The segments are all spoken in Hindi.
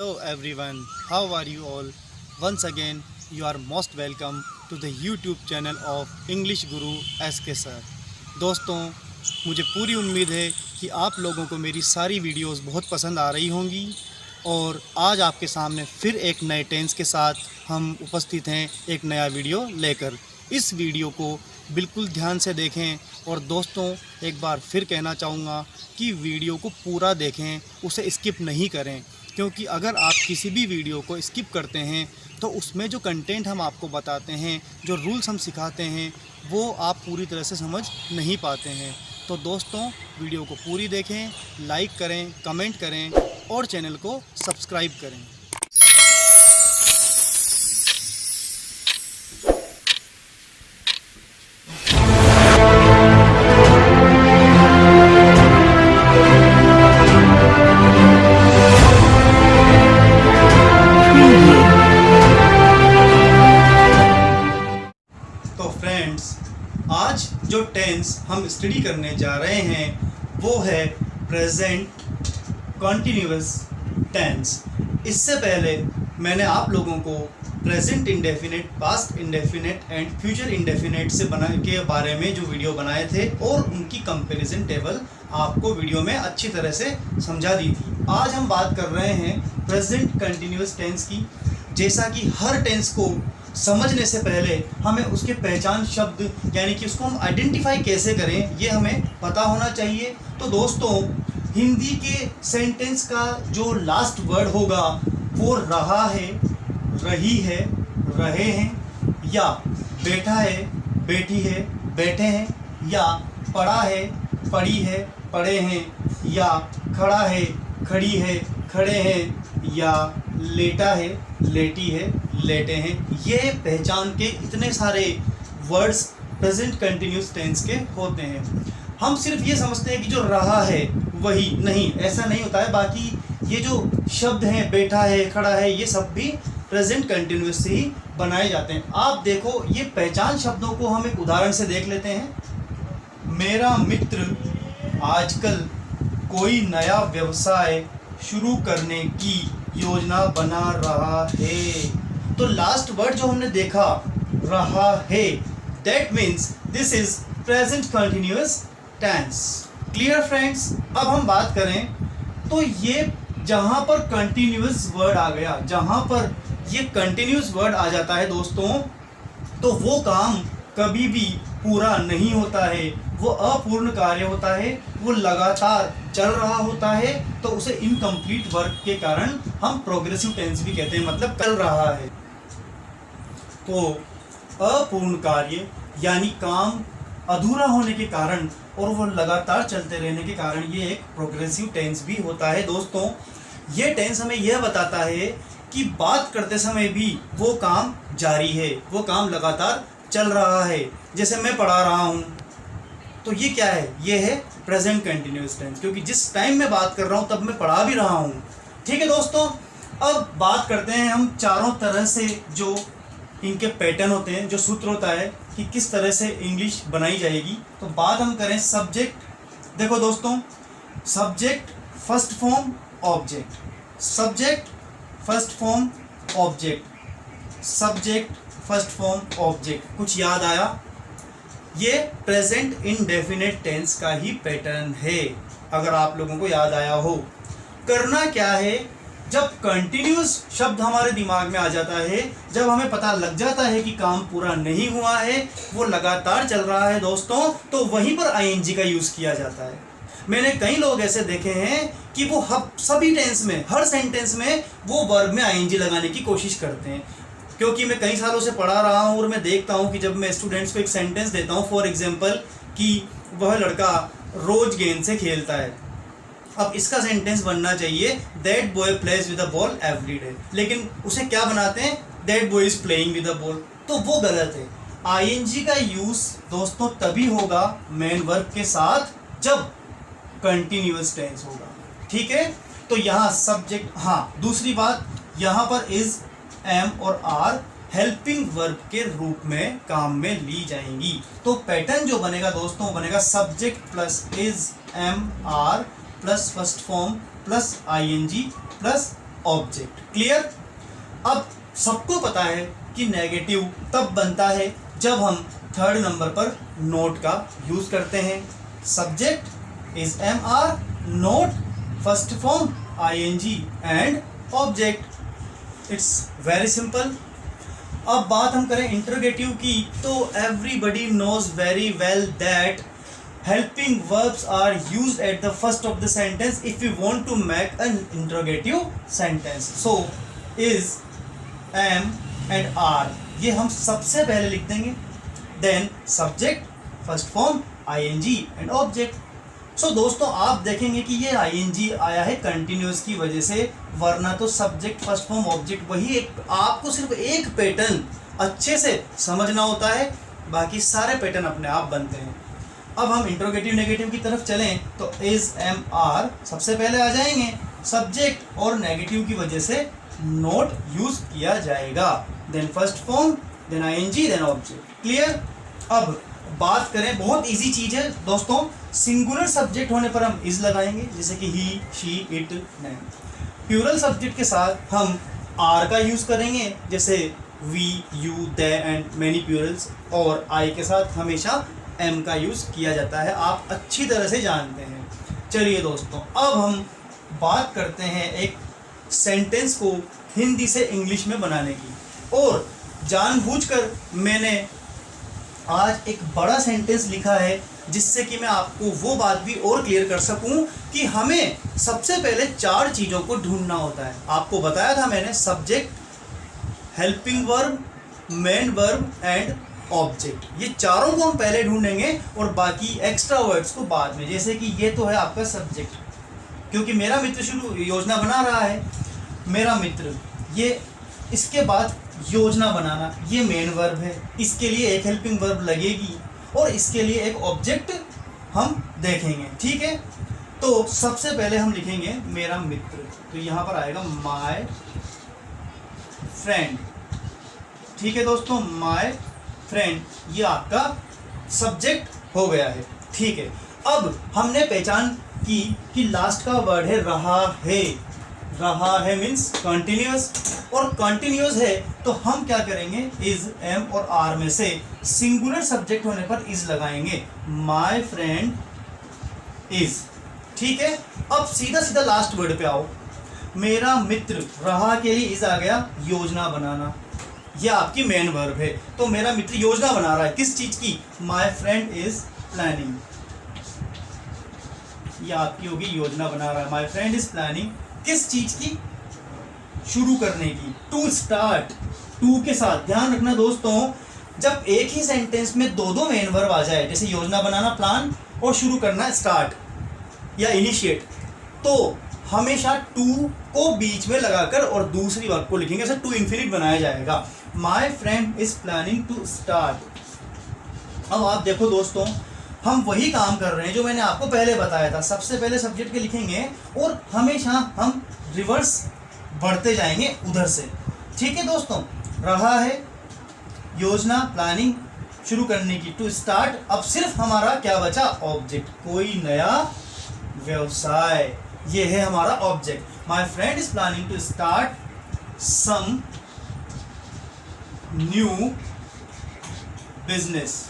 Hello everyone, how are you all? Once again, you are most welcome to the YouTube channel of English Guru SK Sir. दोस्तों, मुझे पूरी उम्मीद है कि आप लोगों को मेरी सारी वीडियोस बहुत पसंद आ रही होंगी और आज आपके सामने फिर एक नए टेंस के साथ हम उपस्थित हैं एक नया वीडियो लेकर। इस वीडियो को बिल्कुल ध्यान से देखें और दोस्तों एक बार फिर कहना चाहूँगा कि वीडियो को पूरा देखें, उसे स्किप नहीं करें, क्योंकि अगर आप किसी भी वीडियो को स्किप करते हैं तो उसमें जो कंटेंट हम आपको बताते हैं, जो रूल्स हम सिखाते हैं, वो आप पूरी तरह से समझ नहीं पाते हैं। तो दोस्तों वीडियो को पूरी देखें, लाइक करें, कमेंट करें और चैनल को सब्सक्राइब करें। तो फ्रेंड्स, आज जो टेंस हम स्टडी करने जा रहे हैं वो है प्रेजेंट कॉन्टिन्यूअस टेंस। इससे पहले मैंने आप लोगों को present indefinite, past indefinite and future indefinite से के बारे में जो वीडियो बनाए थे और उनकी कंपैरिजन टेबल आपको वीडियो में अच्छी तरह से समझा दी थी। आज हम बात कर रहे हैं प्रेजेंट कंटिन्यूअस टेंस की। जैसा कि हर टेंस को समझने से पहले हमें उसके पहचान शब्द यानी कि उसको हम आइडेंटिफाई कैसे करें ये हमें पता होना चाहिए। तो दोस्तों, हिंदी के सेंटेंस का जो लास्ट वर्ड होगा वो रहा है, रही है, रहे हैं, या बैठा है, बैठी है, बैठे हैं, या पढ़ा है, पढ़ी है, पढ़े हैं, या खड़ा है, खड़ी है, खड़े हैं, या लेटा है, लेटी है, लेटे हैं। ये पहचान के इतने सारे वर्ड्स प्रेजेंट कंटिन्यूस टेंस के होते हैं। हम सिर्फ ये समझते हैं कि जो रहा है वही, नहीं, ऐसा नहीं होता है। बाकी ये जो शब्द हैं, बैठा है, खड़ा है, ये सब भी प्रेजेंट कंटिन्यूस से ही बनाए जाते हैं। आप देखो, ये पहचान शब्दों को हम एक उदाहरण से देख लेते हैं। मेरा मित्र आजकल कोई नया व्यवसाय शुरू करने की योजना बना रहा है। तो लास्ट वर्ड जो हमने देखा, रहा है, that means this is present continuous tense. Clear friends? अब हम बात करें तो ये जहां पर कंटिन्यूअस वर्ड आ गया, जहां पर ये कंटिन्यूअस वर्ड आ जाता है दोस्तों, तो वो काम कभी भी पूरा नहीं होता है, वो अपूर्ण कार्य होता है, वो लगातार चल रहा होता है। तो उसे इनकम्प्लीट वर्क के कारण हम प्रोग्रेसिव टेंस भी कहते हैं, मतलब चल रहा है। तो अपूर्ण कार्य यानी काम अधूरा होने के कारण और वो लगातार चलते रहने के कारण ये एक प्रोग्रेसिव टेंस भी होता है। दोस्तों, ये टेंस हमें यह बताता है कि बात करते समय भी वो काम जारी है, वो काम लगातार चल रहा है। जैसे मैं पढ़ा रहा हूँ, तो ये क्या है? ये है प्रेजेंट कंटिन्यूअस टेंस, क्योंकि जिस टाइम मैं बात कर रहा हूँ तब मैं पढ़ा भी रहा हूँ। ठीक है दोस्तों, अब बात करते हैं हम चारों तरह से जो इनके पैटर्न होते हैं, जो सूत्र होता है कि किस तरह से इंग्लिश बनाई जाएगी। तो बात हम करें सब्जेक्ट। देखो दोस्तों, subject, first form, object, subject, first form, object, subject, first form, object. कुछ याद आया? ये प्रेजेंट इंडेफिनिट टेंस का ही पैटर्न है, अगर आप लोगों को याद आया हो। करना क्या है? जब कंटिन्यूस शब्द हमारे दिमाग में आ जाता है, जब हमें पता लग जाता है कि काम पूरा नहीं हुआ है, वो लगातार चल रहा है दोस्तों, तो वहीं पर आईएनजी का यूज किया जाता है। मैंने कई लोग ऐसे देखे हैं कि वो सभी टेंस में, हर सेंटेंस में वो वर्ब में आईएनजी लगाने की कोशिश करते हैं। क्योंकि मैं कई सालों से पढ़ा रहा हूँ और मैं देखता हूँ कि जब मैं स्टूडेंट्स को एक सेंटेंस देता हूँ, फॉर एग्जांपल कि वह लड़का रोज गेंद से खेलता है, अब इसका सेंटेंस बनना चाहिए that boy plays with a ball every day, लेकिन उसे क्या बनाते हैं? That boy is playing with a ball. तो वो गलत है। आईएनजी का यूज दोस्तों तभी होगा मेन वर्ब के साथ जब कंटिन्यूअस टेंस होगा। ठीक है? तो यहाँ सब्जेक्ट, हाँ, दूसरी बात, यहाँ पर इज, एम और आर हेल्पिंग वर्ब के रूप में काम में ली जाएंगी। तो पैटर्न जो बनेगा दोस्तों, बनेगा subject plus is, am, are plus first form plus I N G plus object. Clear? अब सबको पता है कि नेगेटिव तब बनता है जब हम थर्ड नंबर पर नोट का यूज करते हैं। Subject is MR, not first form ING and object. It's very simple. अब बात हम करें इंटरोगेटिव की, तो everybody knows very well that helping verbs are used at the first of the sentence if we want to make an interrogative sentence. So is, am and are ये हम सबसे पहले लिख देंगे। then subject first form ING and object. So दोस्तों आप देखेंगे कि ये ING आया है कंटिन्यूस की वजह से, वरना तो सब्जेक्ट फर्स्ट फॉर्म ऑब्जेक्ट वही एक। आपको सिर्फ एक पैटर्न अच्छे से समझना होता है, बाकी सारे पैटर्न अपने आप बनते हैं। अब हम इंट्रोगेटिव नेगेटिव की तरफ चलें तो इज MR सबसे पहले आ जाएंगे, सब्जेक्ट और नेगेटिव की वजह से नोट यूज किया जाएगा, then first form, then ING, then object. Clear? अब बात करें, बहुत इजी चीज है दोस्तों, सिंगुलर सब्जेक्ट होने पर हम इज लगाएंगे, जैसे कि he, she, it, them. Plural subject के साथ हम आर का यूज करेंगे, जैसे we, you, they and many plurals, और आई के साथ हमेशा एम का यूज किया जाता है, आप अच्छी तरह से जानते हैं। चलिए दोस्तों, अब हम बात करते हैं एक सेंटेंस को हिंदी से इंग्लिश में बनाने की, और जानबूझकर मैंने आज एक बड़ा सेंटेंस लिखा है जिससे कि मैं आपको वो बात भी और क्लियर कर सकूं कि हमें सबसे पहले 4 चीज़ों को ढूंढना होता है। आपको बताया था मैंने, subject, helping verb, main verb and object, ये चारों को हम पहले ढूंढेंगे और बाकी एक्स्ट्रा वर्ड्स को बाद में। जैसे कि ये तो है आपका सब्जेक्ट, क्योंकि मेरा मित्र शुरू योजना बना रहा है, मेरा मित्र, ये इसके बाद योजना बनाना, ये मेन वर्ब है, इसके लिए एक हेल्पिंग वर्ब लगेगी और इसके लिए एक ऑब्जेक्ट हम देखेंगे। ठीक है, तो सबसे पहले हम लिखेंगे मेरा मित्र, तो यहाँ पर आएगा माय फ्रेंड। ठीक है दोस्तों, माय फ्रेंड, ये आपका सब्जेक्ट हो गया है। ठीक है, अब हमने पहचान की कि लास्ट का वर्ड है रहा है। रहा है मीन्स कंटिन्यूअस, और कंटिन्यूअस है तो हम क्या करेंगे, इज, एम और आर में से सिंगुलर सब्जेक्ट होने पर इज लगाएंगे, माय फ्रेंड इज। ठीक है, अब सीधा सीधा लास्ट वर्ड पे आओ, मेरा मित्र, रहा के लिए इज आ गया, योजना बनाना, ये आपकी मेन वर्ब है। तो मेरा मित्र योजना बना रहा है, किस चीज की, माय फ्रेंड इज प्लानिंग, ये आपकी होगी योजना बना रहा है, माय फ्रेंड इज प्लानिंग, किस चीज की, शुरू करने की, टू स्टार्ट, टू के साथ। ध्यान रखना दोस्तों, जब एक ही सेंटेंस में दो मेन वर्ब आ जाए, जैसे योजना बनाना प्लान और शुरू करना स्टार्ट या इनिशिएट, तो हमेशा टू को बीच में लगाकर और दूसरी वर्ब को लिखेंगे, ऐसे टू इन्फिनिट बनाया जाएगा, my friend is planning to start. अब आप देखो दोस्तों, हम वही काम कर रहे हैं जो मैंने आपको पहले बताया था, सबसे पहले सब्जेक्ट के लिखेंगे और हमेशा हम रिवर्स बढ़ते जाएंगे उधर से। ठीक है दोस्तों, रहा है, योजना, प्लानिंग, शुरू करने की, टू स्टार्ट। अब सिर्फ हमारा क्या बचा, ऑब्जेक्ट, कोई नया व्यवसाय, ये है हमारा object. My friend is planning to start some new business.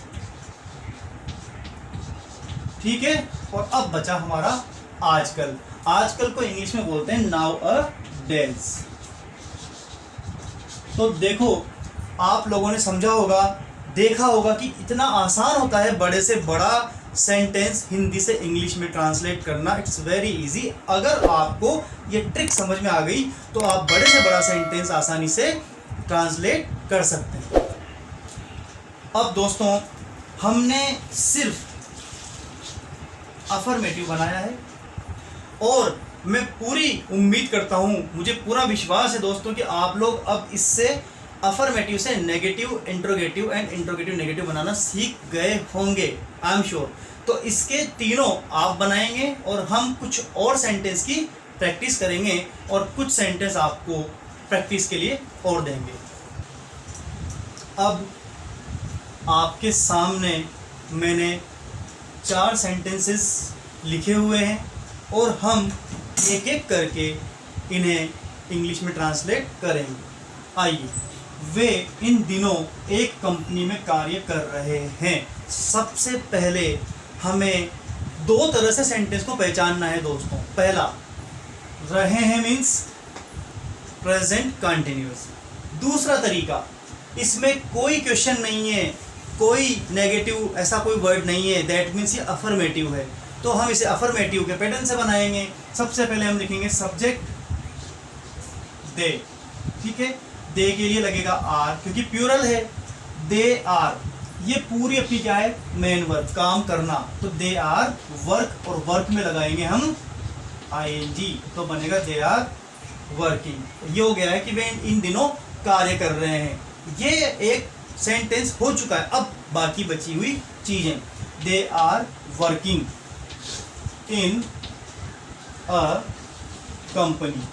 ठीक है, और अब बचा हमारा आजकल। आजकल को इंग्लिश में बोलते हैं नाउ अ डेज। तो देखो, आप लोगों ने समझा होगा, देखा होगा कि इतना आसान होता है बड़े से बड़ा सेंटेंस हिंदी से इंग्लिश में ट्रांसलेट करना। It's very easy. अगर आपको ये ट्रिक समझ में आ गई तो आप बड़े से बड़ा सेंटेंस आसानी से ट्रांसलेट कर सकते हैं। अब दोस्तों, हमने सिर्फ अफर्मेटिव बनाया है और मैं पूरी उम्मीद करता हूं, मुझे पूरा विश्वास है दोस्तों कि आप लोग अब इससे अफर्मेटिव से negative interrogative and interrogative negative बनाना सीख गए होंगे, आई एम श्योर। तो इसके तीनों आप बनाएंगे और हम कुछ और सेंटेंस की प्रैक्टिस करेंगे और कुछ सेंटेंस आपको प्रैक्टिस के लिए और देंगे। अब आपके सामने मैंने 4 सेंटेंसेस लिखे हुए हैं और हम एक एक करके इन्हें इंग्लिश में ट्रांसलेट करेंगे। आइए, वे इन दिनों एक कंपनी में कार्य कर रहे हैं। सबसे पहले हमें दो तरह से सेंटेंस को पहचानना है दोस्तों। पहला, रहे हैं मीन्स प्रेजेंट कंटिन्यूअस। दूसरा तरीका, इसमें कोई क्वेश्चन नहीं है, कोई नेगेटिव ऐसा कोई वर्ड नहीं है, दैट मीन्स ये अफर्मेटिव है। तो हम इसे अफर्मेटिव के पैटर्न से बनाएंगे। सबसे पहले हम लिखेंगे सब्जेक्ट दे, ठीक है। दे के लिए लगेगा आर, क्योंकि प्लूरल है। दे आर, ये पूरी अपनी क्या है, मेन वर्क, काम करना। तो दे आर वर्क, और वर्क में लगाएंगे हम आईएनजी, तो बनेगा दे आर वर्किंग। ये हो गया है कि वे इन दिनों कार्य कर रहे हैं। ये एक सेंटेंस हो चुका है। अब बाकी बची हुई चीजें, they are working in a company,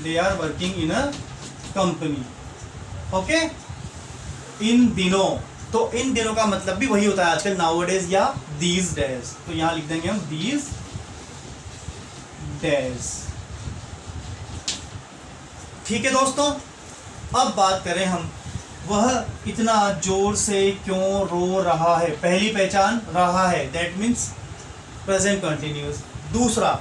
they are working in a company, okay. इन दिनों, तो इन दिनों का मतलब भी वही होता है आजकल, नाउअडेज या दीज डेज। तो यहां लिख देंगे हम दीज डेज, ठीक है दोस्तों। अब बात करें हम, वह इतना जोर से क्यों रो रहा है। पहली पहचान रहा है, दैट मीन्स प्रेजेंट कंटिन्यूअस। दूसरा,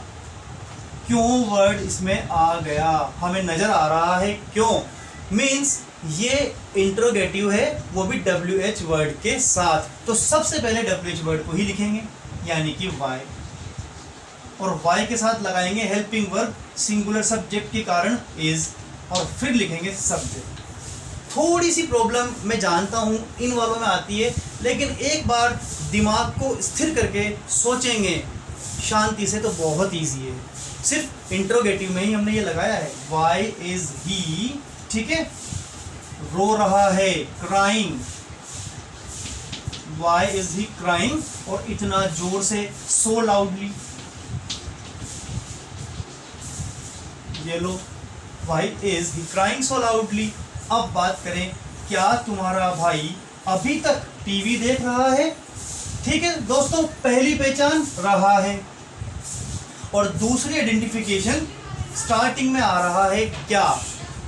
क्यों वर्ड इसमें आ गया, हमें नजर आ रहा है क्यों, मीन्स ये इंट्रोगेटिव है, वो भी WH वर्ड के साथ। तो सबसे पहले WH वर्ड को ही लिखेंगे, यानी कि वाई, और वाई के साथ लगाएंगे हेल्पिंग वर्ब सिंगुलर सब्जेक्ट के कारण इज, और फिर लिखेंगे सब्जेक्ट। थोड़ी सी प्रॉब्लम मैं जानता हूँ इन वालों में आती है, लेकिन एक बार दिमाग को स्थिर करके सोचेंगे शांति से तो बहुत इजी है। सिर्फ इंट्रोगेटिव में ही हमने ये लगाया है, वाई इज ही, ठीक है। रो रहा है, crying, why is he crying, और इतना जोर से, सो लाउडली, ये लो, why is he crying so loudly. अब बात करें, क्या तुम्हारा भाई अभी तक टीवी देख रहा है, ठीक है दोस्तों। पहली पहचान रहा है, और दूसरी आइडेंटिफिकेशन स्टार्टिंग में आ रहा है क्या।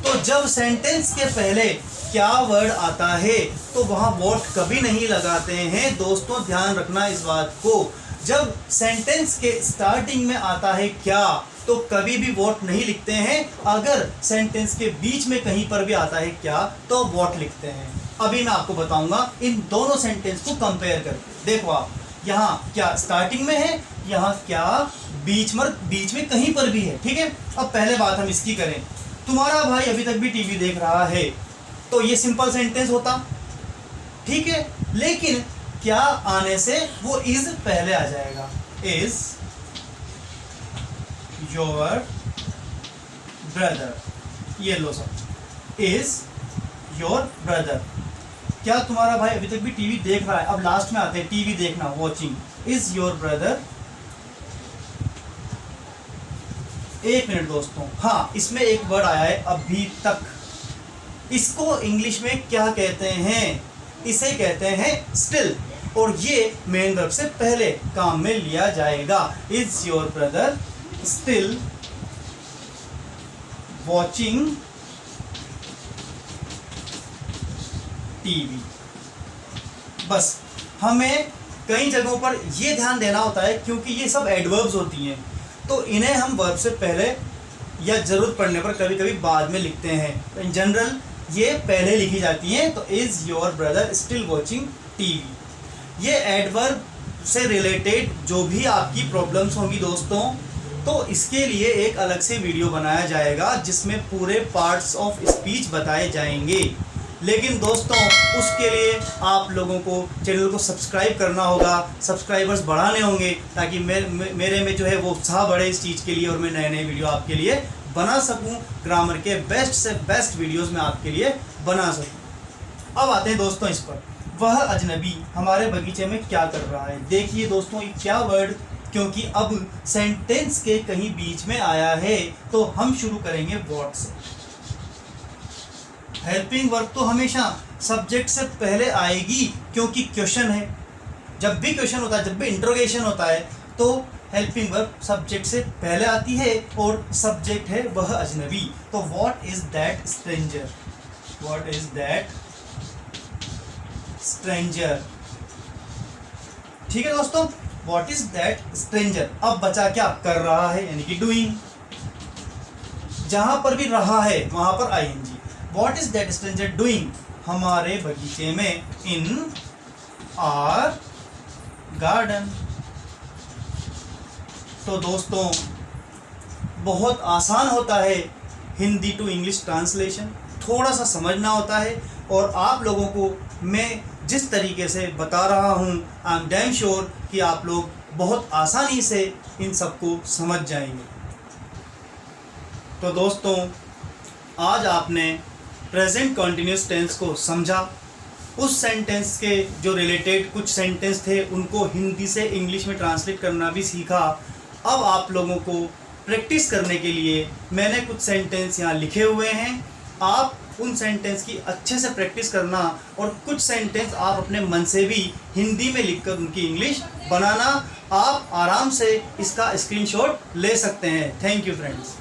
तो जब सेंटेंस के पहले क्या वर्ड आता है तो वहां वॉट कभी नहीं लगाते हैं दोस्तों, ध्यान रखना इस बात को। जब सेंटेंस के स्टार्टिंग में आता है क्या तो कभी भी वॉट नहीं लिखते हैं। अगर सेंटेंस के बीच में कहीं पर भी आता है क्या तो वॉट लिखते हैं। अभी मैं आपको बताऊंगा इन दोनों सेंटेंस को कंपेयर करके। देखो आप, यहाँ क्या स्टार्टिंग में है, यहाँ क्या बीच में कहीं पर भी है, ठीक है। अब पहले बात हम इसकी करें, तुम्हारा भाई अभी तक भी टीवी देख रहा है, तो ये सिंपल सेंटेंस होता, ठीक है। लेकिन क्या आने से वो इज पहले आ जाएगा, इज योर ब्रदर, ये लो सब, इज योर ब्रदर। क्या तुम्हारा भाई अभी तक भी टीवी देख रहा है। अब लास्ट में आते हैं टीवी देखना, वॉचिंग, इज योर ब्रदर। एक मिनट दोस्तों, हाँ इसमें एक वर्ड आया है अभी तक, इसको इंग्लिश में क्या कहते हैं, इसे कहते हैं स्टिल, और ये मेन वर्ब से पहले काम में लिया जाएगा। Is your brother still watching TV. बस हमें कई जगहों पर ये ध्यान देना होता है, क्योंकि ये सब एडवर्ब्स होती हैं, तो इन्हें हम वर्ब से पहले या जरूरत पड़ने पर कभी कभी बाद में लिखते हैं। इन जनरल ये पहले लिखी जाती हैं। तो is your brother still watching TV. ये एडवर्ब से रिलेटेड जो भी आपकी प्रॉब्लम्स होंगी दोस्तों, तो इसके लिए एक अलग से वीडियो बनाया जाएगा जिसमें पूरे पार्ट्स ऑफ स्पीच बताए जाएंगे। लेकिन दोस्तों उसके लिए आप लोगों को चैनल को सब्सक्राइब करना होगा, सब्सक्राइबर्स बढ़ाने होंगे, ताकि मेरे में जो है वो उत्साह बढ़े इस चीज़ के लिए, और मैं नए नए वीडियो आपके लिए बना सकूं, ग्रामर के बेस्ट से बेस्ट वीडियोस मैं आपके लिए बना सकूं। अब आते हैं दोस्तों इस पर, वह अजनबी हमारे बगीचे में क्या कर रहा है। देखिए दोस्तों ये क्या वर्ड, क्योंकि अब सेंटेंस के कहीं बीच में आया है तो हम शुरू करेंगे व्हाट से। हेल्पिंग वर्ब तो हमेशा सब्जेक्ट से पहले आएगी, क्योंकि क्वेश्चन है। जब भी क्वेश्चन होता है, जब भी इंट्रोगेशन होता है, तो हेल्पिंग वर्ब सब्जेक्ट से पहले आती है और सब्जेक्ट है वह अजनबी। तो what is that stranger, what is that stranger. ठीक है दोस्तों, व्हाट इज दैट स्ट्रेंजर। अब बचा क्या, कर रहा है यानी कि डूइंग, जहां पर भी रहा है वहां पर ING. What is that stranger doing, हमारे बगीचे में, इन आवर गार्डन। तो दोस्तों बहुत आसान होता है हिंदी टू इंग्लिश ट्रांसलेशन, थोड़ा सा समझना होता है और आप लोगों को मैं जिस तरीके से बता रहा हूँ आई एम डैम श्योर कि आप लोग बहुत आसानी से इन सबको समझ जाएंगे। तो दोस्तों आज आपने प्रेजेंट कॉन्टिन्यूस टेंस को समझा, उस सेंटेंस के जो रिलेटेड कुछ सेंटेंस थे उनको हिंदी से इंग्लिश में ट्रांसलेट करना भी सीखा। अब आप लोगों को प्रैक्टिस करने के लिए मैंने कुछ सेंटेंस यहाँ लिखे हुए हैं, आप उन सेंटेंस की अच्छे से प्रैक्टिस करना और कुछ सेंटेंस आप अपने मन से भी हिंदी में लिखकर उनकी इंग्लिश बनाना। आप आराम से इसका स्क्रीनशॉट ले सकते हैं। Thank you friends.